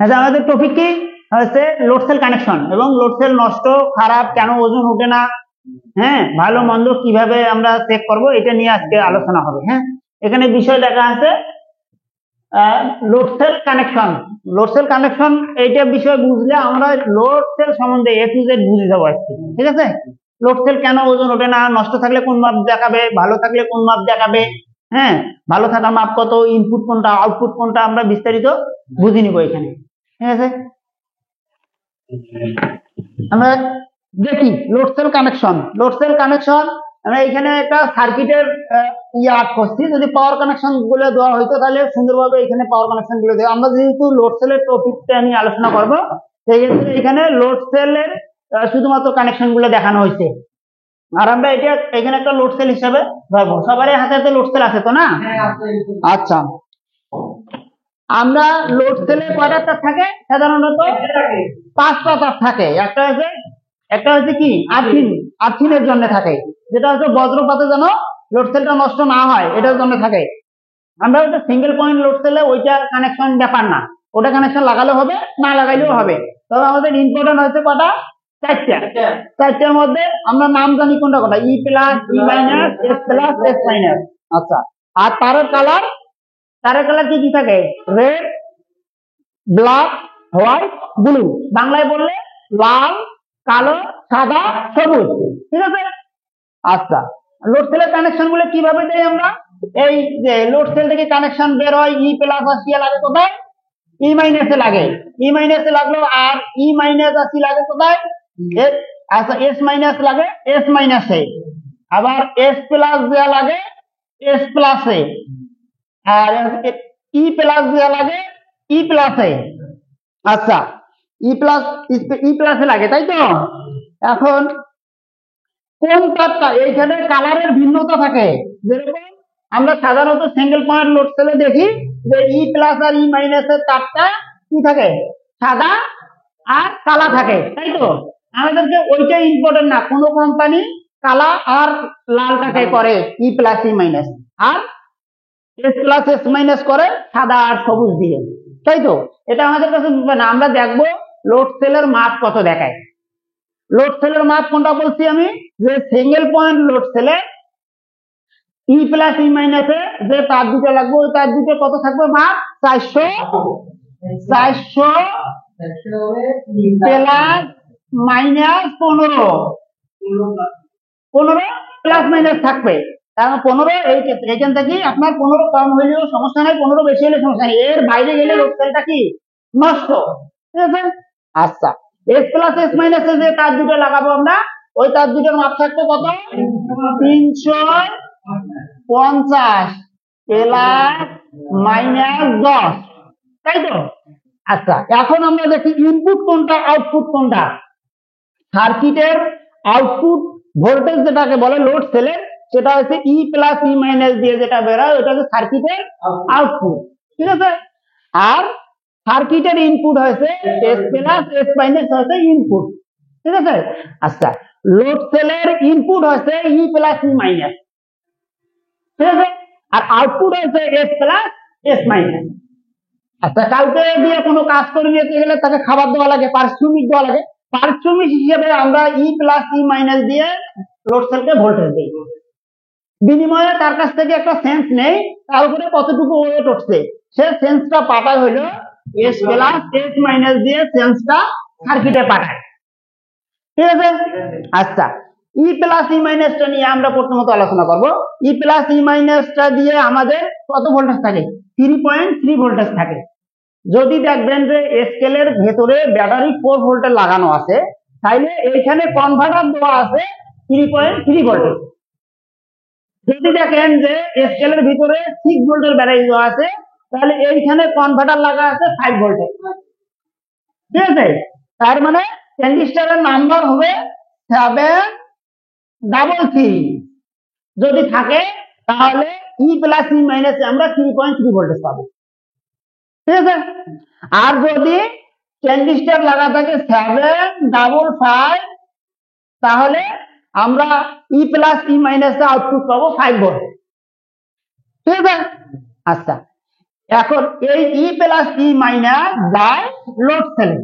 আচ্ছা, আমাদের টপিক কি হচ্ছে লোড সেল কানেকশন এবং লোড সেল নষ্ট খারাপ কেন ওজন ওঠে না, হ্যাঁ, ভালো মন্দ কিভাবে আমরা চেক করব, এটা নিয়ে আজকে আলোচনা হবে। হ্যাঁ, এখানে বিষয় লেখা আছে load cell connection. Load cell connection এইটা বিষয় বুঝলে আমরা লোড সেল সম্বন্ধে এ টু জেড বুঝে যাবো আজকে, ঠিক আছে। লোড সেল কেন ওজন ওঠে না, নষ্ট থাকলে কোন মাপ দেখাবে, ভালো থাকলে কোন মাপ দেখাবে, হ্যাঁ, ভালো থাকার মাপ কত, ইনপুট কোনটা আউটপুট কোনটা, আমরা বিস্তারিত বুঝে নিব এখানে, ঠিক আছে। আমরা দেখি load cell connection. Load cell connection আমরা এখানে একটা সার্কিটের আর্ট করছি। যদি পাওয়ার কানেকশন গুলো দেওয়া হইতো তাহলে সুন্দরভাবে এখানে পাওয়ার কানেকশন গুলো দেওয়া। আমরা যেহেতু লোড সেলের টপিকটা নিয়ে আলোচনা করব, সেই ক্ষেত্রে এখানে লোড সেলের শুধুমাত্র কানেকশন গুলো দেখানো হয়েছে। আর আমরা এটা এখানে একটা লোড সেল হিসাবে ধরবো। সবারই হাতে হাতে লোড সেল আছে তো না? আচ্ছা, আমরা লোড সেলে কয়টা তার থাকে? সাধারণত 5টা তার থাকে। একটা হচ্ছে কি আর্থিনের জন্য থাকে, যেটা হচ্ছে বজ্রপাতে যেন লোড সেলটা নষ্ট না হয়, এটার জন্য থাকে। আমরা ওটা সিঙ্গেল পয়েন্ট লোড সেলে ওইটা কানেকশন ব্যাপার না, ওটা কানেকশন লাগালে হবে, না লাগাইলেও হবে। তবে আমাদের ইম্পর্টেন্ট হচ্ছে কটা? 4টার মধ্যে আমরা নাম জানি কোনটা কোনটা, E plus, E minus, S plus, S minus. আচ্ছা, আর তারের কালার কি কি থাকে? Red, black, white, blue. বাংলায় বললে লাল, কালো, সাদা, সবুজ, ঠিক আছে। আচ্ছা, লোড সেলের কানেকশন গুলো কিভাবে দেই আমরা? এই যে লোড সেল থেকে কানেকশন বের হয়, ই প্লাস আসিয়া লাগে কোথায়? ই মাইনাসে লাগে। ই মাইনাসে লাগলো, আর ই মাইনাস আসি লাগে কোথায়? আচ্ছা, এস মাইনাস লাগে এস মাইনাসে, আবার এস প্লাস দেওয়া লাগে এস প্লাসে, আর ই প্লাস দেওয়া লাগে ই প্লাসে। আচ্ছা, ই প্লাসে লাগে, তাই তো। এখন কোন তারটা এইখানে কালারের ভিন্নতা থাকে, যেরকম আমরা সাধারণত সিঙ্গেল পয়েন্ট লোড সেলে দেখি যে ই প্লাস আর ই মাইনাসের তারটা কি থাকে? সাদা আর কালা থাকে, তাই তো। আমাদেরকে ওইটা ইম্পর্টেন্ট না, কোনো কোম্পানি কালা আর লালটাকে করে ই প্লাস ই মাইনাস, আর এস প্লাস এস মাইনাস করে সাদা আর সবুজ দিয়ে, তাই তো। এটা আমাদের কাছে না, আমরা দেখবো লোড সেলের মাপ কত দেখায়। লোড সেলের মাপ কোনটা বলছি আমি? যে সিঙ্গেল পয়েন্ট লোড সেলে ই প্লাস ই মাইনাসে যে তার দুটো লাগবে, ওই তার দুটো কত থাকবে মাপ? 400 প্লাস মাইনাস 15 প্লাস মাইনাস থাকবে। কারণ 15 এই ক্ষেত্রে এখান থেকে আপনার 15 কম হইলেও সমস্যা নাই, 15 বেশি হলে সমস্যা নেই, এর বাইরে গেলে লোড সেলটা কি নষ্ট, ঠিক আছে। আচ্ছা, এস প্লাস এস মাইনাস যে তার দুটো লাগাবো আমরা, ওই তার দুটোর মাপ থাকবে কত? 350 প্লাস মাইনাস 10, তাই তো। আচ্ছা, এখন আমরা দেখি ইনপুট কোনটা আউটপুট কোনটা। সার্কিটের আউটপুট ভোল্টেজ যেটাকে বলে লোড সেলের, সেটা হচ্ছে ই প্লাস ই মাইনাস দিয়ে যেটা বেরোয়, ওটা হচ্ছে সার্কিটের আউটপুট, ঠিক আছে। আর সার্কিটের ইনপুট হয়েছে এস প্লাস এস মাইনাস হচ্ছে ইনপুট, ঠিক আছে। আচ্ছা, লোড সেলের ইনপুট হচ্ছে ই প্লাস ই মাইনাস, ঠিক আছে, আর আউটপুট হচ্ছে এস প্লাস এস মাইনাস। আচ্ছা, কালকে দিয়ে কোনো কাজ করে নিতে গেলে তাকে খাবার দেওয়া লাগে, পারিশ্রমিক দেওয়া লাগে। পারিশ্রমিক হিসেবে আমরা ই প্লাস ই মাইনাস দিয়ে লোড সেলকে ভোল্টেজ দিই, বিনিময়ে তার কাছ থেকে একটা সেন্স নেই, তার উপরে কতটুকু ওয়েট উঠছে, সে সেন্সটা পাঠায় হইলো এস প্লাস এস মাইনাস দিয়ে সেন্সটা সার্কিটে পাঠায়, ঠিক আছে। আচ্ছা, ই প্লাস ই মাইনাসটা নিয়ে আমরা প্রথমত আলোচনা করব। ই প্লাস ই মাইনাসটা দিয়ে আমাদের কত ভোল্টেজ থাকে? 3.3 ভোল্টেজ থাকে। যদি দেখবেন যে স্কেলের ভেতরে ব্যাটারি 4 ভোল্টের লাগানো আছে, তাইলে এইখানে কনভার্টার দেওয়া আছে 3.3 ভোল্টেজ। যদি দেখেন যে স্কেলের ভিতরে 6 ভোল্টের ব্যাটারি দেওয়া আছে, তাহলে এইখানে কনভার্টার লাগা আছে 5 ভোল্টের, ঠিক আছে। তার মানে ট্রানজিস্টরের নাম্বার হবে 733 যদি থাকে, তাহলে ই প্লাস ই মাইনাস আমরা 3.3 ভোল্টেজ পাবো, ঠিক আছে। আর যদি ট্রানজিস্টর লাগা থাকে 755, তাহলে আমরা ই প্লাস ই মাইনাস আউটপুট পাবো 5 ভোল্ট, ঠিক আছে। আচ্ছা, এখন এই ই প্লাস ই মাইনাস যায় লোড সেলে।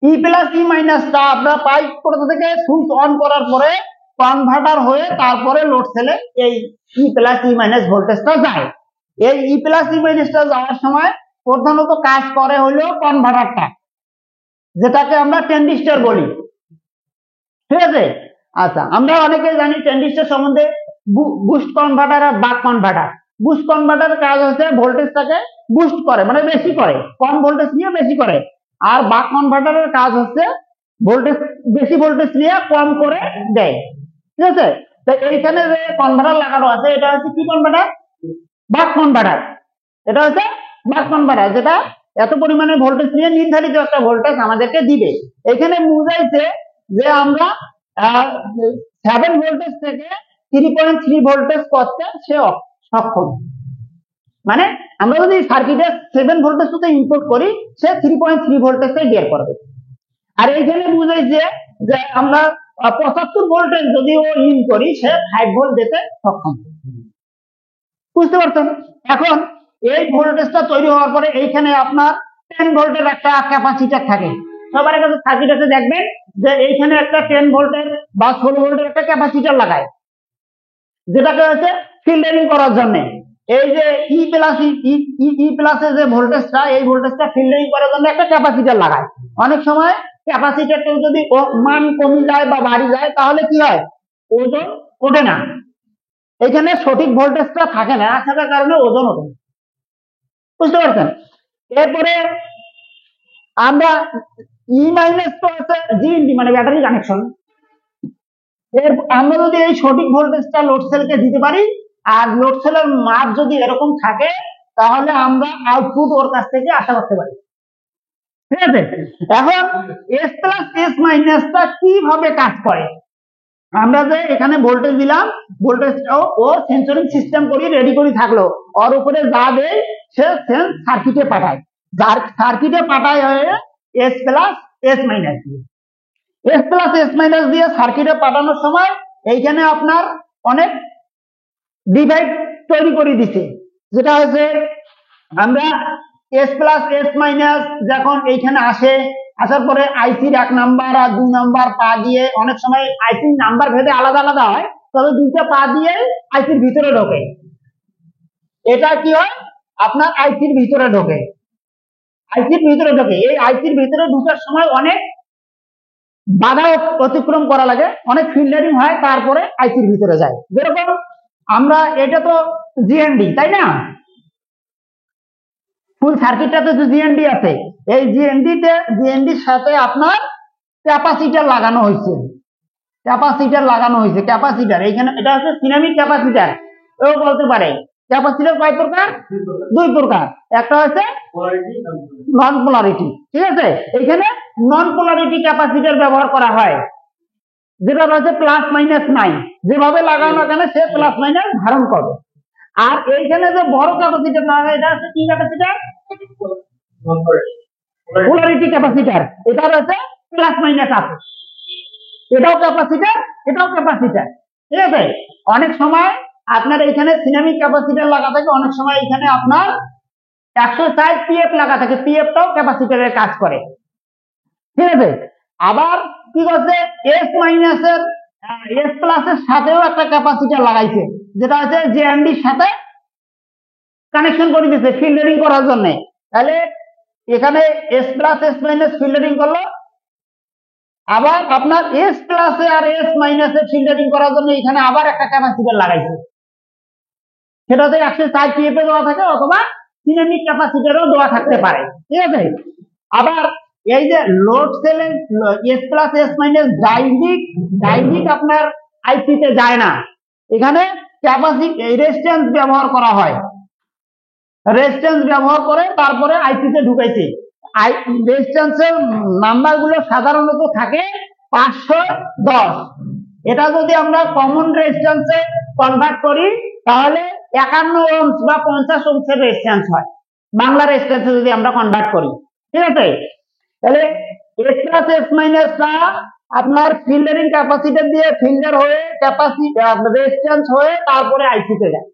ই প্লাস ই মাইনাসটা আমরা পাই কোথা থেকে? সুইচ অন করার পরে কনভার্টার হয়ে তারপরে লোড সেলে এই ই প্লাস ই মাইনাস ভোল্টেজটা যায়। এই ই প্লাস ই মাইনাসটা যাওয়ার সময় প্রধানত কাজ করে হলো কনভার্টারটা, যেটাকে আমরা ট্রানজিস্টর বলি। ঠিক আছে? আচ্ছা, আমরা অনেকে জানি ট্রানজিস্টর সম্বন্ধে, বুস্ট কনভার্টার আর বাক কনভার্টার। বুস্ট কনভার্টারের কাজ হচ্ছে ভোল্টেজটাকে বুস্ট করে, মানে বেশি করে, কম ভোল্টেজ নিয়ে বেশি করে। আর বাক কনভার্টারের কাজ হচ্ছে ভোল্টেজ, বেশি ভোল্টেজ নিয়ে কম করে দেয়। ঠিক আছে? তো এইখানে যে কনভার্টার লাগানো আছে এটা হচ্ছে কি কনভার্টার? বাক কনভার্টার। এটা হচ্ছে বাক কনভার্টার, যেটা এত পরিমাণে ভোল্টেজ নিয়ে নির্ধারিত একটা ভোল্টেজ আমাদেরকে দিবে। এখানে বুঝাইছে যে আমরা 7 ভোল্টেজ থেকে 3.3 ভোল্টেজ করতে সে সক্ষম। মানে আমরা যদি সার্কিটে 7 ভোল্টেজ ইনপুট করি, সে 3.3 ভোল্টেজে বের করবে। আর এইখানে বুঝাইছে যে আমরা 75 ভোল্টেজ যদি ও ইন করি, সে 5 ভোল্ট দিতে সক্ষম। বুঝতে পারছেন? এখন এই ভোল্টেজটা তৈরি হওয়ার পরে এইখানে আপনার 10 ভোল্টের একটা ক্যাপাসিটর থাকে। সবার কাছে সার্কিট আছে, দেখবেন যে এইখানে একটা 10 ভোল্টের বা 16 ভোল্টের একটা ক্যাপাসিটর লাগায়, যেটাকে হচ্ছে ফিল্টারিং করার জন্য। এই যে ই প্লাস ই প্লাসের যে ভোল্টেজটা, এই ভোল্টেজটা ফিল্টারিং করার জন্য একটা ক্যাপাসিটর লাগায়। অনেক সময় ক্যাপাসিটরটা যদি মান কমে যায় বা বাড়ি যায়, তাহলে কি হয়? ওজন ওঠে না, এখানে সঠিক ভোল্টেজটা থাকে না, থাকার কারণে ওজন ওঠে না। বুঝতে পারছেন? এরপরে আমরা ই মাইনাস তো আছে জিএনডি, মানে ব্যাটারি কানেকশন। এর আমরা যদি এই সঠিক ভোল্টেজটা লোড সেলকে দিতে পারি, আর লোড সেলের মাপ যদি এরকম থাকে, তাহলে আমরা আউটপুট ওর কাছ থেকে আশা করতে পারি। ঠিক আছে? এখন এস প্লাস এস মাইনাসটা কিভাবে কাজ করে? আমরা যে এখানে ভোল্টেজ দিলাম, ভোল্টেজটাও ও সেন্সরিং সিস্টেম করি রেডি করে থাকলো, ওর উপরে যা দেয় সে সেন্স সার্কিটে পাঠায়, যার সার্কিটে পাঠায় হয়ে এস প্লাস এস মাইনাস দিয়ে। এস প্লাস এস মাইনাস দিয়ে সার্কিটে পাঠানোর সময় এইখানে আপনার অনেক ডিভাইড তৈরি করে দিছে, যেটা হচ্ছে আমরা এস প্লাস এস মাইনাস যখন এইখানে আসে, আসার পরে আইসির 1 নাম্বার আর 2 নাম্বার পা দিয়ে, অনেক সময় আইসির নাম্বার ভেদে আলাদা আলাদা হয়, তবে 2টা পা দিয়ে আইসির ভিতরে ঢোকে। এটা কি হয়? আপনার আইসির ভিতরে ঢোকে, আইসির ভিতরে ঢোকে। এই আইসির ভিতরে ঢোকার সময় অনেক বাধা অতিক্রম করা লাগে, অনেক ফিল্টারিং হয়, তারপরে আইসির ভিতরে যায়। যেরকম আমরা, এটা তো জিএনডি, তাই না? ফুল সার্কিটটাতে যে জিএনডি আছে, এই জিএনডির সাথে আপনার ক্যাপাসিটর লাগানো হয়েছে। ক্যাপাসিটর এইখানে এটা হচ্ছে সিনামিক ক্যাপাসিটর। ও বলতে পারে ক্যাপাসিটর কয় প্রকার? 2 প্রকার। একটা হচ্ছে নন পোলারিটি। ঠিক আছে? এখানে নন পোলারিটি ক্যাপাসিটর ব্যবহার করা হয়, যেটা হচ্ছে প্লাস মাইনাস নাই, যেভাবে লাগানো কেন সে প্লাস মাইনাস ধারণ করবে। আর এইখানে যে বড় ক্যাপাসিটর লাগানো, এটা হচ্ছে কি ক্যাপাসিটর? Polarity capacitor. এটা হচ্ছে প্লাস মাইনাস আছে, এটাও ক্যাপাসিটর, এটাও ক্যাপাসিটর। ঠিক আছে? অনেক সময় আপনার এখানে সিনামিক ক্যাপাসিটর লাগা থাকে, অনেক সময় এখানে আপনার 160 পিএফ লাগা থাকে, পিএফটাও ক্যাপাসিটরের কাজ করে। ঠিক আছে? আবার কি করছে, এস মাইনাসের এস প্লাসের সাথেও একটা ক্যাপাসিটর লাগাইছে, যেটা হচ্ছে জিএনডির সাথে কানেকশন করে দিয়েছে ফিল্টারিং করার জন্য। তাহলে এখানে S plus S minus filtering করলো, আবার আপনার এস প্লাসে আর এস মাইনাসে ফিল্টারিং করার জন্য এখানে আবার একটা ক্যাপাসিটর লাগাইছে, সেটাতে 160 পিএফ দেওয়া থাকে, অথবা সিনামিক ক্যাপাসিটরও দেওয়া থাকতে পারে। ঠিক আছে? আবার এই যে লোড সেলের S plus S minus direct আপনার আইসিতে যায় না, এখানে রেজিস্ট্যান্স ব্যবহার করা হয়, রেজিস্ট্যান্স ব্যবহার করে তারপরে আইসিতে ঢুকাইছে। রেজিস্ট্যান্সের নাম্বার গুলো সাধারণত থাকে 510। এটা যদি আমরা কমন রেজিস্ট্যান্সে কনভার্ট করি, তাহলে 51 ওহমস বা 50 ওহমসের রেজিস্ট্যান্স হয়, বাংলা রেজিস্ট্যান্সে যদি আমরা কনভার্ট করি। ঠিক আছে? তাহলে এস প্লাস এস মাইনাসটা আপনার ফিল্টারিং ক্যাপাসিটর দিয়ে ফিল্টার হয়ে রেজিস্ট্যান্স হয়ে তারপরে আইসিতে যায়।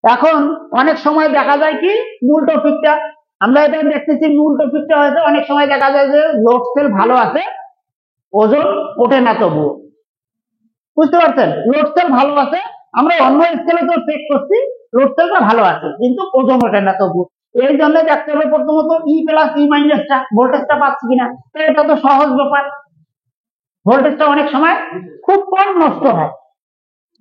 এখন অনেক সময় দেখা যায় কি মূল টপিকটা আমরা এটা দেখতেছি, মূল টপিকটা হয়েছে অনেক সময় দেখা যায় যে লোড সেল ভালো আছে, ওজন ওঠে না তবুও। বুঝতে পারছেন? লোড সেল ভালো আছে, আমরা অন্য স্কেলে তো চেক করছি, লোড সেলটা ভালো আছে কিন্তু ওজন ওঠে না তবু। এই জন্য দেখতে হবে প্রথমত ই প্লাস ই মাইনাসটা ভোল্টেজটা পাচ্ছি কিনা। তো এটা তো সহজ ব্যাপার, ভোল্টেজটা অনেক সময় খুব কম নষ্ট হয়,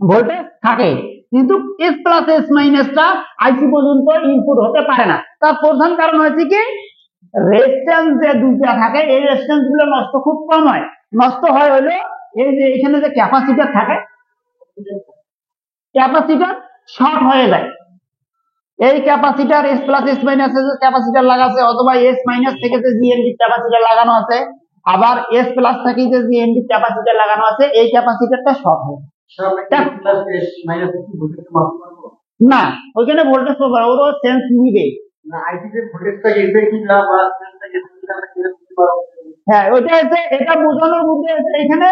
ভোল্টেজ থাকে কিন্তু এস প্লাস এস মাইনাসটা আইসি পর্যন্ত ইনপুট হতে পারে না। তার প্রধান কারণ হচ্ছে কি রেজিস্ট্যান্স যে দুইটা থাকে এই রেজিস্ট্যান্স গুলো নষ্ট খুব কম হয়। নষ্ট হয় হলো এই যে এখানে যে ক্যাপাসিটর থাকে, ক্যাপাসিটর শর্ট হয়ে যায়। এই capacitor S plus S minus capacitor লাগাছে, অথবা এস মাইনাস থেকে যে জিএনডি ক্যাপাসিটর লাগানো আছে, আবার এস প্লাস থেকে যে জিএনডি ক্যাপাসিটর লাগানো আছে, এই ক্যাপাসিটরটা শর্ট হয় না, ওইখানে ভোল্টেজ পাবে, ওর সেন্স নিবে। হ্যাঁ, ওইটা হচ্ছে, এটা বোঝানোর মধ্যে হচ্ছে এখানে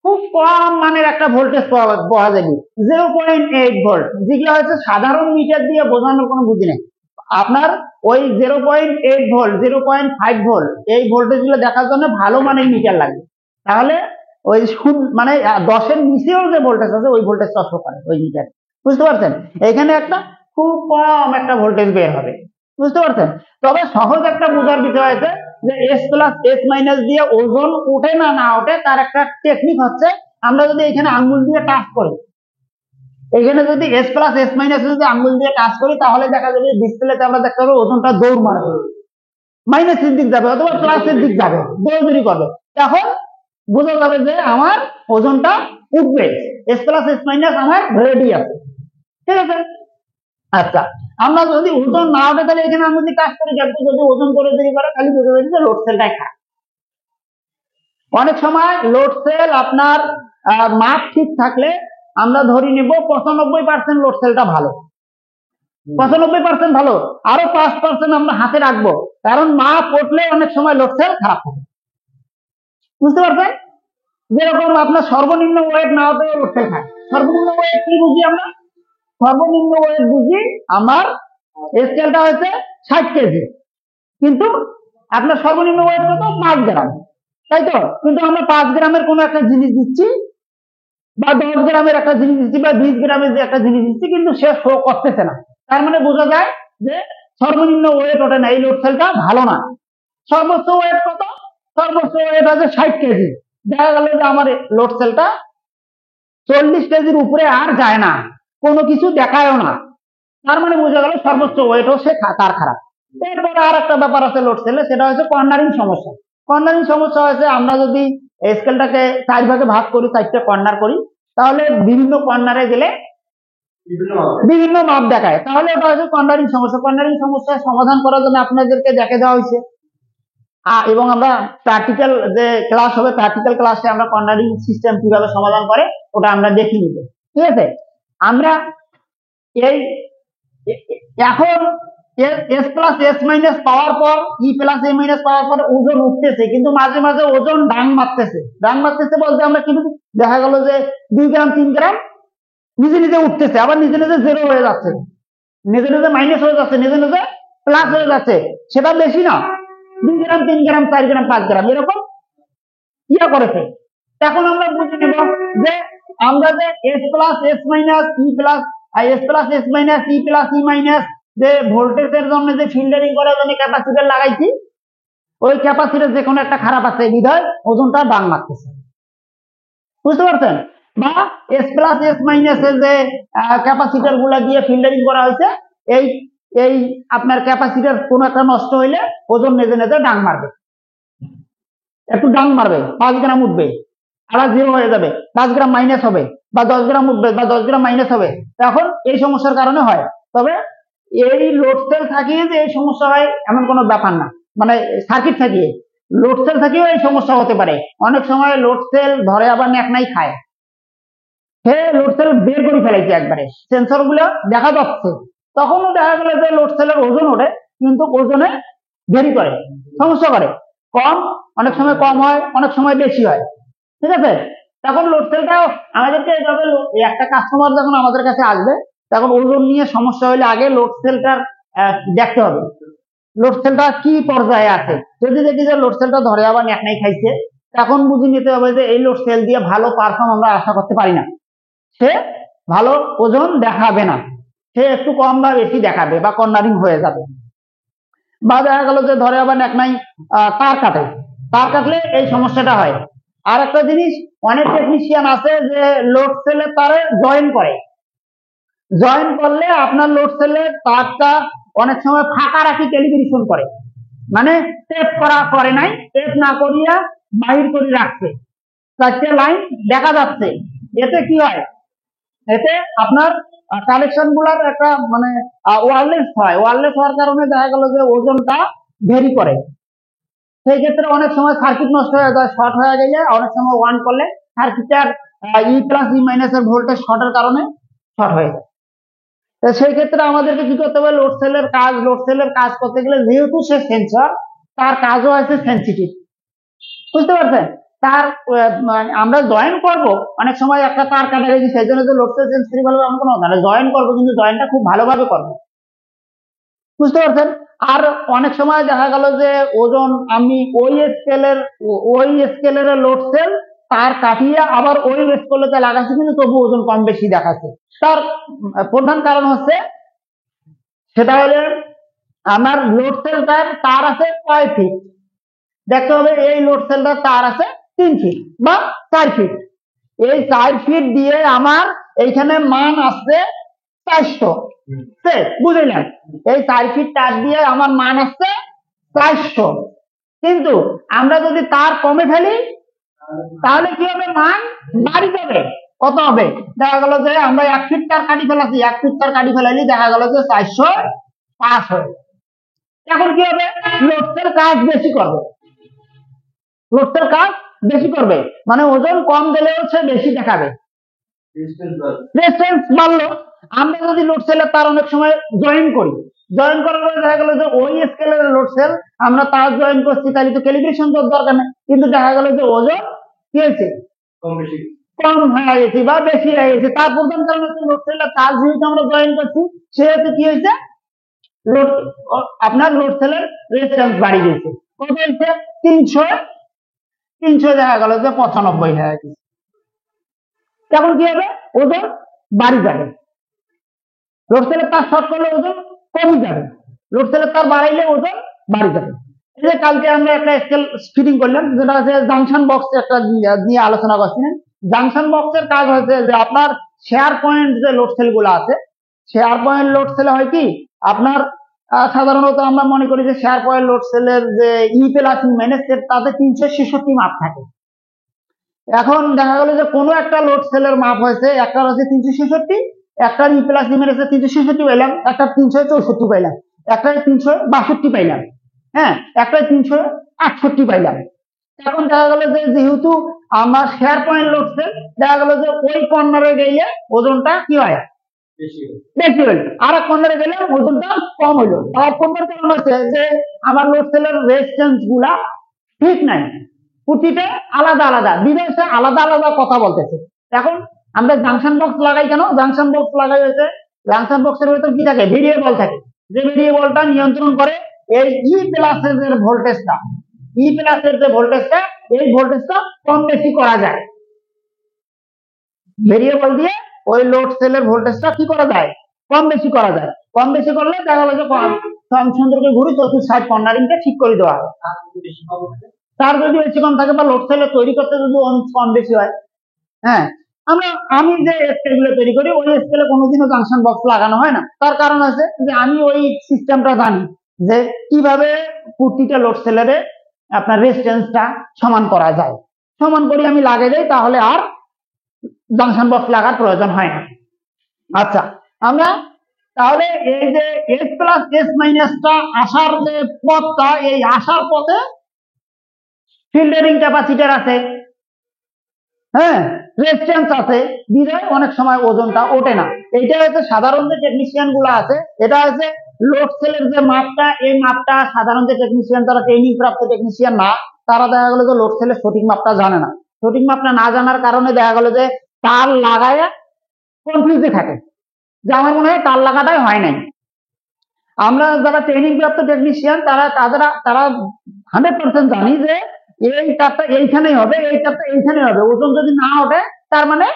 খুব কম মানের একটা ভোল্টেজ পাওয়া যাবে 0.8 ভোল্ট, যেগুলো হচ্ছে সাধারণ মিটার দিয়ে বোঝানোর কোনো বুদ্ধি নেই। আপনার ওই 0.8 ভোল্ট 0.5 ভোল্ট এই ভোল্টেজ গুলো দেখার জন্য ভালো মানের মিটার লাগবে, তাহলে ওই মানে 10-এর নিচেও যে ভোল্টেজ আছে ওই ভোল্টেজটা শো করে ওই মিটার। বুঝতে পারছেন? এখানে একটা খুব কম একটা ভোল্টেজ বের হবে। বুঝতে পারছেন? তবে সহজ একটা বোঝার বিষয় আছে যে এস প্লাস এস মাইনাস দিয়ে ওজন ওঠে না না ওঠে তার একটা টেকনিক হচ্ছে, আমরা যদি এখানে আঙ্গুল দিয়ে টাচ করি, এখানে যদি এস প্লাস এস মাইনাস যদি আঙ্গুল দিয়ে টাচ করি, তাহলে দেখা যাবে ডিসপ্লেতে আমরা দেখতে পাবো ওজনটা দৌড় মারবে, মাইনাসের দিক যাবে অথবা প্লাসের দিক যাবে, দৌড়দৌড়ি করবে। তখন বোঝা যাবে যে আমার ওজনটা উঠবে, এস প্লাস এস মাইনাস আমার রেডি আছে। ঠিক আছে? আচ্ছা, আমরা যদি ওজন না ওঠে তাহলে এখানে আমরা যদি কাজ করি, যদি ওজন করে দেরি করে তাহলে বোঝা যাবে যে লোড সেলটাই খারাপ। অনেক সময় লোড সেল আপনার মাপ ঠিক থাকলে আমরা ধরে নেব 95% লোড সেলটা ভালো, 95% ভালো, আরো 5% আমরা হাতে রাখবো, কারণ মাপ উঠলে অনেক সময় লোড সেল খারাপ থাকে। বুঝতে পারছেন? যেরকম আপনার সর্বনিম্ন ওয়েট না হতে লোড সেল খায়। সর্বনিম্ন ওয়েট কি বুঝি আমরা? সর্বনিম্ন ওয়েট বুঝি আমার স্কেলটা হচ্ছে 60 কেজি, কিন্তু আপনার সর্বনিম্ন ওয়েট কত? 5 গ্রাম, তাই তো? কিন্তু আমরা 5 গ্রামের কোন একটা জিনিস দিচ্ছি, বা 10 গ্রামের একটা জিনিস দিচ্ছি, বা 20 গ্রামের যে একটা জিনিস দিচ্ছি, কিন্তু সে শো করতেছে না। তার মানে বোঝা যায় যে সর্বনিম্ন ওয়েট ওঠে না, এই লোড সেলটা ভালো না। সর্বোচ্চ ওয়েট কত? সর্বোচ্চ ওয়েট আছে 60 কেজি। দেখা গেল যে আমার লোড সেলটা 40 কেজির উপরে আর যায় না, কোনো কিছু দেখায়ও না, তার মানে বোঝা গেল সর্বোচ্চ ওয়েট সে তার খারাপ। এরপরে আর একটা ব্যাপার আছে লোড সেলে, সেটা হচ্ছে কর্নারিং সমস্যা। কর্নারিং সমস্যা হয়েছে আমরা যদি স্কেলটাকে 4 ভাগে ভাগ করি, 4টে কর্নার করি, তাহলে বিভিন্ন কর্নারে গেলে বিভিন্ন মাপ দেখায়, তাহলে ওটা হচ্ছে কর্নারিং সমস্যা। কর্নারিং সমস্যার সমাধান করার জন্য আপনাদেরকে দেখে দেওয়া হয়েছে, এবং আমরা প্র্যাকটিক্যাল যে ক্লাস হবে, প্র্যাকটিক্যাল ক্লাসে আমরা কর্নারিং সিস্টেম কিভাবে সমাধান করে ওটা আমরা দেখে নিব। ঠিক আছে? আমরা এই এখন এস প্লাস এস মাইনাস পাওয়ার পর ই প্লাস এ মাইনাস পাওয়ার পর ওজন উঠতেছে, কিন্তু মাঝে মাঝে ওজন ডাং মারতেছে। ডাং মারতেছে বলতে আমরা কিন্তু দেখা গেল যে 2 গ্রাম 3 গ্রাম নিজে নিজে উঠতেছে, আবার নিজে নিজে জিরো হয়ে যাচ্ছে, নিজে নিজে মাইনাস হয়ে যাচ্ছে, নিজে নিজে প্লাস হয়ে যাচ্ছে। সেটা বেশি না, 2 গ্রাম 3 গ্রাম 4 গ্রাম 5 গ্রাম এরকম ইয়া করেছে। এখন আমরা বুঝে নেব যে আমরা যে S plus S minus E plus S plus S minus E plus E minus যে ভোল্টেজের জন্য যে ফিল্টারিং করার জন্য ক্যাপাসিটর লাগাইছি, ওই ক্যাপাসিটর যে কোনো একটা খারাপ আছে, বিধায় ওজনটা ডাং মারতেছে। বুঝতে পারছেন? বা এস প্লাস এস মাইনাস এর যে ক্যাপাসিটর গুলা দিয়ে ফিল্টারিং করা হয়েছে, এই এই আপনার ক্যাপাসিটর কোন একটা নষ্ট হইলে ওজন নিজে নিজে ডাং মারবে, একটু ডাং মারবে, 5 গ্রাম উঠবে, আবার জিরো হয়ে যাবে, 5 গ্রাম মাইনাস হবে, বা 10 গ্রাম উঠবে বা 10 গ্রাম মাইনাস হবে। এখন এই সমস্যার কারণে হয়। তবে এই লোড সেল থাকিয়ে যে এই সমস্যা হয় এমন কোনো ব্যাপার না, মানে সার্কিট থাকিয়ে লোড সেল থাকিয়েও এই সমস্যা হতে পারে। অনেক সময় লোড সেল ধরে আবার ন্যাকনাই খায়, সে লোড সেল বের করে ফেলাইছে একবারে, সেন্সর গুলো দেখা যাচ্ছে, তখনও দেখা গেল যে লোড সেলের ওজন ওঠে, কিন্তু ওজনে দেরি করে, সমস্যা করে, কম, অনেক সময় কম হয়, অনেক সময় বেশি হয়। ঠিক আছে? তখন লোড সেলটাও আমাদেরকে এইভাবে, একটা কাস্টমার যখন আমাদের কাছে আসবে তখন ওজন নিয়ে সমস্যা হলে আগে লোড সেলটার দেখতে হবে লোড সেলটা কি পর্যায়ে আছে। যদি দেখি যে লোড সেলটা ধরে আবার ন্যাকনাই খাইছে, তখন বুঝে নিতে হবে যে এই লোড সেল দিয়ে ভালো পারফর্ম আমরা আশা করতে পারি না, সে ভালো ওজন দেখাবে না, সে একটু কম বা বেশি দেখাবে বা কর্নারিং হয়ে যাবে। বা দেখা গেল যে ধরে আবার ন্যাকনাই তার কাটে, তার কাটলে এই সমস্যাটা হয়। আর একটা জিনিস, অনেক টেকনিশিয়ান আছে যে লোড সেলের তারে জয়েন করে, জয়েন করলে আপনার লোড সেলের তারটা অনেক সময় ফাঁকা রাখি ক্যালিব্রেশন করে, মানে টেপ করা করে নাই, টেপ না করিয়া বাহির করে রাখছে, চারটে লাইন দেখা যাচ্ছে। এতে কি হয়, এতে আপনার কালেকশন গুলার একটা মানে ওয়ারলেস হয়, ওয়ারলেস হওয়ার কারণে দেখা গেল যে ওজনটা ভেরি করে। সেই ক্ষেত্রে অনেক সময় সার্কিট নষ্ট হয়ে যায়, শর্ট হয়ে গেলে অনেক সময় ওয়ান করলে সার্কিটের ই প্লাস ই মাইনাস এর ভোল্টেজ শর্টের কারণে শর্ট হয়ে যায়। তো সেই ক্ষেত্রে আমাদেরকে কি করতে হবে, লোড সেলের কাজ করতে গেলে যেহেতু সে সেন্সর, তার কাজও আছে সেন্সিটিভ, বুঝতে পারছেন। তার আমরা জয়েন করব, অনেক সময় একটা তার কাটা গেছে সেই জন্য যে লোড সেল সেন্সিটিভ ভাবে আমরা কোনো জয়েন করবো, কিন্তু জয়েনটা খুব ভালোভাবে করবো, বুঝতে পারছেন। আর অনেক সময় দেখা গেল যে ওজন আমি ওই স্কেলের লোড সেল তার কাটিয়ে আবার ওই স্কেলেতে লাগাচ্ছি, কিন্তু তবু ওজন কম বেশি দেখাচ্ছে। তার প্রধান কারণ হচ্ছে, সেটা হলে আমার লোড সেলটার তার আছে কয় ফিট, দেখতে হবে এই লোড সেলটার তার আছে 3 ফিট বা 4 ফিট, এই 4 ফিট দিয়ে আমার এইখানে মান আসছে 400, বুঝলেন, এই 4 ফিট তার দিয়ে আমার মান আসছে 400, কিন্তু আমরা যদি তার কমে ফেলি তাহলে কি হবে, মান বাড়ি যাবে। কত হবে, দেখা গেল যে আমরা 1 ফিট তার কাটি ফেলাছি, 1 ফিট তার কাটি ফেলাইলি দেখা গেল যে 405 হয়। এখন কি হবে, লোড সেল কাজ বেশি করবে, লোড সেল কাজ বেশি করবে, মানে ওজন কম দিলেও সে বেশি দেখাবে, রেজিস্ট্যান্স বাড়লো। আমরা যদি লোড সেলের তার অনেক সময় জয়েন করি, জয়েন করার পরে দেখা গেল যে ওই স্কেলের লোড সেল আমরা তার জয়েন করছি, তাহলে তো ক্যালিব্রেশন দরকার নেই, কিন্তু দেখা গেল যে ওজন কি হয়েছে, কম হয়ে গেছে বা বেশি হয়ে গেছে। তার প্রধান কারণ হচ্ছে লোড সেলের তার যেহেতু আমরা জয়েন করছি, সেহেতু কি হয়েছে, আপনার লোড সেলের রেজিস্ট্যান্স বাড়ি গেছে। কত হয়েছে, 300 দেখা গেল যে 95 হয়ে গেছে। তখন কি হবে, ওজন বাড়ি যাবে, লোড সেলের তার শর্ট করলে ওজন কমে যাবে, লোড সেলের তার বাড়াইলে ওজন বাড়ি যাবে। এই যে কালকে আমরা একটা স্কেল ফিটিং করলাম, যেটা হচ্ছে জাংশন বক্স একটা নিয়ে আলোচনা করছিলেন। জাংশন বক্সের কাজ হচ্ছে যে আপনার শেয়ার পয়েন্ট যে লোড সেল গুলো আছে, শেয়ার পয়েন্ট লোড সেলে হয় কি আপনার সাধারণত আমরা মনে করি যে শেয়ার পয়েন্ট লোড সেলের যে ই প্লাস ই মাইনাস তাতে 366 মাপ থাকে। এখন দেখা গেল যে কোনো একটা লোড সেলের মাপ হয়েছে, একটা হচ্ছে 366, একটা ই প্লাস ই মাইনাস 366 পাইলাম, একটা 364 পাইলাম, একটা 362 পাইলাম, হ্যাঁ, একটা 368 পাইলাম। এখন দেখা গেল যে যেহেতু আমার শেয়ার পয়েন্ট লোড সেল, দেখা গেল যে ওই কর্নারে গেলে ওজনটা কি হয়, বেশি হইল, আর এক কর্নারে গেলে ওজনটা কম হইলো। আর কোনটার কারণ হচ্ছে যে আমার লোড সেলের রেজিস্ট্যান্স গুলা ঠিক নাই, প্রতিটা আলাদা আলাদা বিদেশে আলাদা আলাদা কথা বলতেছে। এখন আমরা জাংশন বক্স লাগাই কেন, জাংশন বক্স লাগাই হয়েছে, জাংশন বক্সের ভিতর কি থাকে, ভেরিয়েবল থাকে, যে ভেরিয়েবলটা নিয়ন্ত্রণ করে এই ই প্লাসের যে ভোল্টেজটা, ই প্লাসের যে ভোল্টেজটা, এই ভোল্টেজটা কম বেশি করা যায়, ভেরিয়েবল দিয়ে ওই লোড সেলের ভোল্টেজটা কি করা যায়, কম বেশি করা যায়। কম বেশি করলে দেখা গেল যে সুন্দরকে ঘুরে চতুর্থ সাইড কর্নারিংটা ঠিক করে দেওয়া হয়। তার যদি বেশি কম থাকে বা লোড সেলে তৈরি করতে যদি কম বেশি হয়, হ্যাঁ, আমি যে স্কেল গুলো তৈরি করি ওই স্কেলে কোনোদিনও জাংশন বক্স লাগানো হয় না। তার কারণ আছে যে আমি ওই সিস্টেমটা জানি যে কিভাবে প্রতিটা লোড সেলের আপনার রেজিস্ট্যান্সটা সমান করা যায়, সমান করে আমি লাগিয়ে দেই, তাহলে আর জাংশন বক্স লাগার প্রয়োজন হয় না। আচ্ছা, আমরা তাহলে এই যে এস প্লাস এস মাইনাসটা আসার যে পথটা, এই আসার পথে ফিল্টারিং ক্যাপাসিটর আছে, হ্যাঁ, রেজিস্ট্যান্স আছে, বিধায় অনেক সময় ওজনটা ওঠে না। এইটা হচ্ছে সাধারণ যে টেকনিশিয়ান গুলো আছে, এটা হচ্ছে লোড সেলের যে মাপটা, এই মাপটা সাধারণ যে টেকনিশিয়ান, তারা ট্রেনিং প্রাপ্ত টেকনিশিয়ান না, তারা দেখা গেল যে লোড সেলের সঠিক মাপটা জানে না। সঠিক মাপটা না জানার কারণে দেখা গেল যে তার লাগায় কনফিউজে থাকে, যে আমার মনে হয় তার লাগাটাই হয় নাই। আমরা যারা ট্রেনিং প্রাপ্ত টেকনিশিয়ান তারা 100% জানি যে এই তারটা এইখানেই হবে, এই তারটা এইখানেই হবে। ওজন যদি না ওঠে তার মানে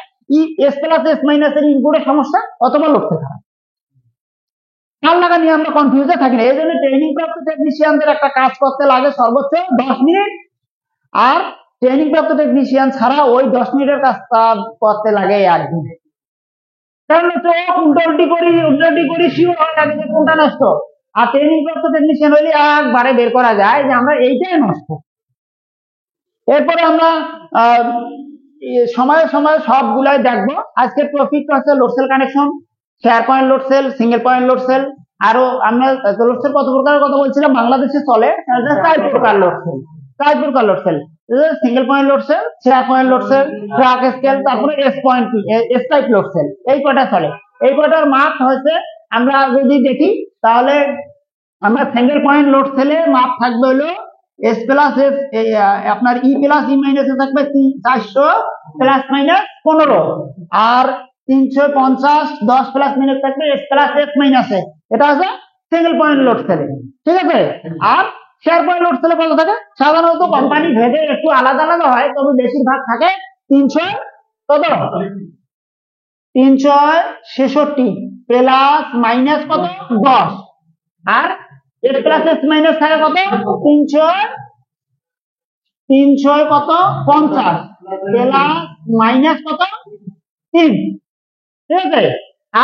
এস প্লাস এস মাইনাস এর ইনপুটের সমস্যা অথবা লোডসেল খারাপ। তার লাগা নিয়ে আমরা কনফিউজে থাকি না। এই জন্য ট্রেনিং প্রাপ্ত টেকনিশিয়ানদের একটা কাজ করতে লাগে সর্বোচ্চ 10 মিনিট, আর ট্রেনিং প্রাপ্ত টেকনিশিয়ান ছাড়া ওই 10 মিনিটের কাজটা করতে লাগে 1 দিন। কারণ হচ্ছে উল্টি করি শিওর হয়ে থাকে যে কোনটা নষ্ট। আর ট্রেনিং প্রাপ্ত টেকনিশিয়ান হইলে একবারে বের করা যায় যে আমরা এইটাই নষ্ট। এরপরে আমরা সময়ে সময়ে সবগুলাই দেখবো। আজকের টপিক হচ্ছে load cell connection, share point load cell, single point load cell. আরো আমরা লোড সেল কত প্রকারের কথা বলছিলাম, বাংলাদেশে চলে 4 প্রকার লোড সেল। 4 প্রকার load cell, single point load cell, share point load cell, truck scale, তারপরে এস টাইপ লোড সেল। এই কয়টা চলে। এই কয়টার মাপ হচ্ছে, আমরা যদি দেখি তাহলে আমরা সিঙ্গেল পয়েন্ট লোড সেলের মাপ থাকবে হলো এস প্লাস এস, আপনার ই প্লাস ই মাইনাস এ থাকবে 400 প্লাস মাইনাস 15, আর 350 10 প্লাস মাইনাস থাকবে এস প্লাস এস মাইনাস এ। এটা হচ্ছে সিঙ্গেল পয়েন্ট লোড সেলে, ঠিক আছে। আর শেয়ার পয়েন্ট লোড সেলে কত থাকে, সাধারণত কোম্পানি ভেদে একটু আলাদা আলাদা হয়, তবে বেশিরভাগ থাকে 366 প্লাস মাইনাস কত 10, আর এস প্লাস এস মাইনাস থাকে কত 300 কত 50 প্লাস মাইনাস কত 3, ঠিক আছে।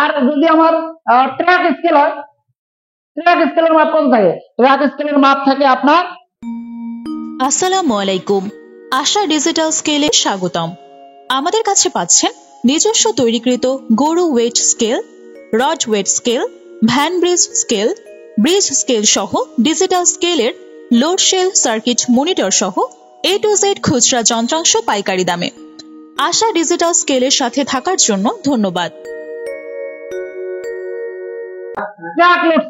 আর যদি আমার ট্রাক স্কেল হয়, ট্রাক স্কেলের মাপ কত থাকে, ট্রাক স্কেলের মাপ থাকে আপনার। আসসালামু আলাইকুম, আশা ডিজিটাল স্কেলে স্বাগতম। আমাদের কাছে পাচ্ছেন নিজস্ব তৈরিকৃত গরু weight scale, rod weight scale, van bridge scale সহ ডিজিটাল স্কেলের লোড সেল সার্কিট মনিটর সহ A to Z খুচরা যন্ত্রাংশ পাইকারি দামে। আশা ডিজিটাল স্কেলের সাথে থাকার জন্য ধন্যবাদ। ট্রাক লোড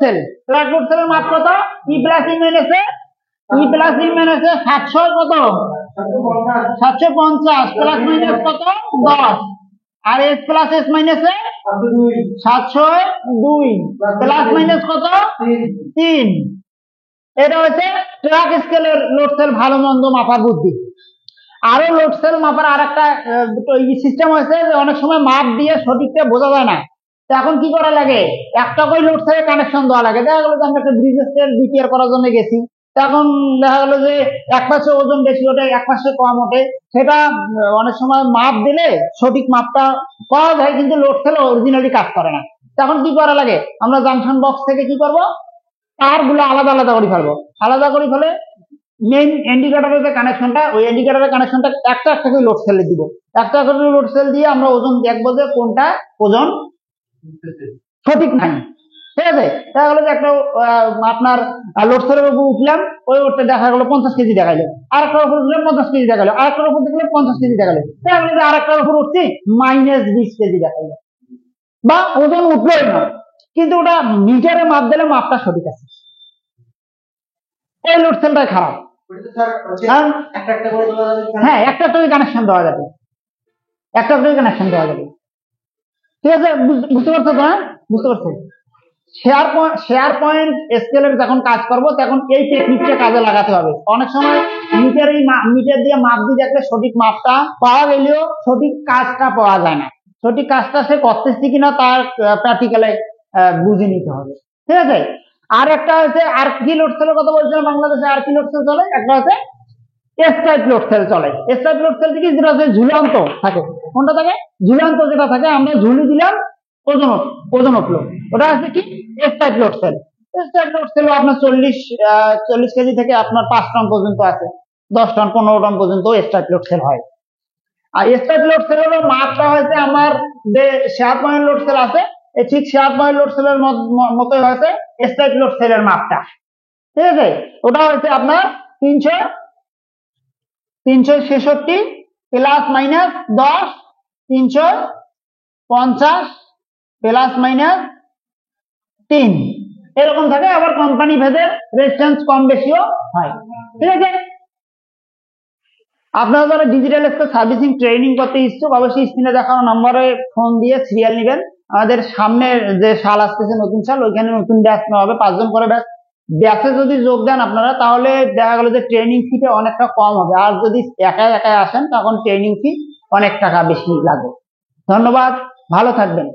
সেলের মাপ কত, ই প্লাস ই মাইনাসে 700 কত 750 প্লাস মাইনাস কত 10, আর এস প্লাস এস মাইনাসে 702 প্লাস মাইনাস কত 3। এটা হচ্ছে ট্রাক স্কেলের লোড সেল ভালো মন্দ মাপার বুদ্ধি। আরো লোড সেল মাপার আর একটা সিস্টেম হয়েছে যে অনেক সময় মাপ দিয়ে সঠিকটা বোঝা যায় না, এখন কি করা লাগে, একটা করে লোড সেলের কানেকশন দেওয়া লাগে। দেখা গেলো যে আমরা একটা ব্রিজ স্কেল রিপেয়ার করার জন্য গেছি, তখন দেখা গেলো যে এক পাশে ওজন বেশি ওঠে, এক পাশে কম ওঠে। সেটা অনেক সময় মাপ দিলে সঠিক মাপটা পাওয়া যায়, কিন্তু লোড সেল অরিজিনালি কাজ করে না। তখন কি করা লাগে, আমরা জাংশন বক্স থেকে কি করব, তার গুলো আলাদা আলাদা করে ফেলবো। আলাদা করে ফেলে মেইন ইন্ডিকেটরের যে কানেকশনটা, ওই ইন্ডিকেটরের কানেকশনটা একটা একটা করে লোড সেলে দিব। একটা করে লোড সেল দিয়ে আমরা ওজন দেখবো যে কোনটা ওজন সঠিক নাই, ঠিক আছে। দেখা গেলো যে একটা আপনার লোড সেলের উপর উঠলাম, ওই ওটা দেখা গেলো 50 কেজি দেখাইলো, আর একটার উপর উঠলাম 50 কেজি দেখালো, আর একটার উপর দেখলাম 50 কেজি দেখালো। দেখা গেলো যে আর একটার উপর উঠছি -20 কেজি দেখাইলো, বা ওজন উঠলোই না, কিন্তু ওটা মিটারে মাপ দিলে মাপটা সঠিক আছে। এই লোড সেলটাই খারাপ। হ্যাঁ, একটা করে কানেকশন দেওয়া যাবে, ঠিক আছে। বুঝতে পারছো তো? হ্যাঁ, বুঝতে পারছো। শেয়ার পয়েন্ট স্কেলের যখন কাজ করবো তখন এই টেকনিকটা কাজে লাগাতে হবে। অনেক সময় মিটার দিয়ে মাপ দিয়ে দেখলে সঠিক মাপটা পাওয়া গেলেও সঠিক কাজটা পাওয়া যায় না। সঠিক কাজটা সে করতেছে কিনা তার প্র্যাকটিক্যালে বুঝে নিতে হবে, ঠিক আছে। আর একটা হচ্ছে, আর কি লোড সেলের কথা বলছিলাম বাংলাদেশে, আর কি লোড সেল চলে, একটা হচ্ছে এস টাইপ লোড সেল চলে। এস টাইপ লোড সেল থেকে যেটা হচ্ছে ঝুলন্ত থাকে, কোনটা থাকে ঝুলন্ত, যেটা থাকে আমরা ঝুলি দিলাম ওজন উঠলো, ওটা আছে কি S type load cell. S type load cell আপনার 40 কেজি থেকে আপনার 5 টন পর্যন্ত আছে, 10 টন 15 টন পর্যন্ত এস টাইপ লোড সেল হয়। আর এস টাইপ লোড সেলের মাপটা হয়েছে আমার যে শেয়ার পয়েন্ট লোড সেল আছে, ঠিক শেয়ার পয়েন্ট লোড সেলের মতোই হয়েছে এস টাইপ লোড সেলের মাপটা, ঠিক আছে। ওটা হচ্ছে আপনার 366 প্লাস মাইনাস 10, 350 প্লাস মাইনাস 3, এরকম থাকে। আবার কোম্পানি ভেদে রেজিস্ট্যান্স কম বেশিও হয়, ঠিক আছে। আপনারা যারা ডিজিটাল স্কেল সার্ভিসিং ট্রেনিং করতে ইচ্ছুক, অবশ্যই স্ক্রিনে দেখানো নম্বরে ফোন দিয়ে সিরিয়াল নেবেন। আমাদের সামনের যে সাল আসতেছে, নতুন সাল, ওইখানে নতুন ব্যাচ নেওয়া হবে, 5 জন করে ব্যাচ। ব্যাচে যদি যোগ দেন আপনারা, তাহলে দেখা গেল যে ট্রেনিং ফিটা অনেকটা কম হবে। আর যদি একাই একাই আসেন, তখন ট্রেনিং ফি অনেক টাকা বেশি লাগবে। ধন্যবাদ, ভালো থাকবেন।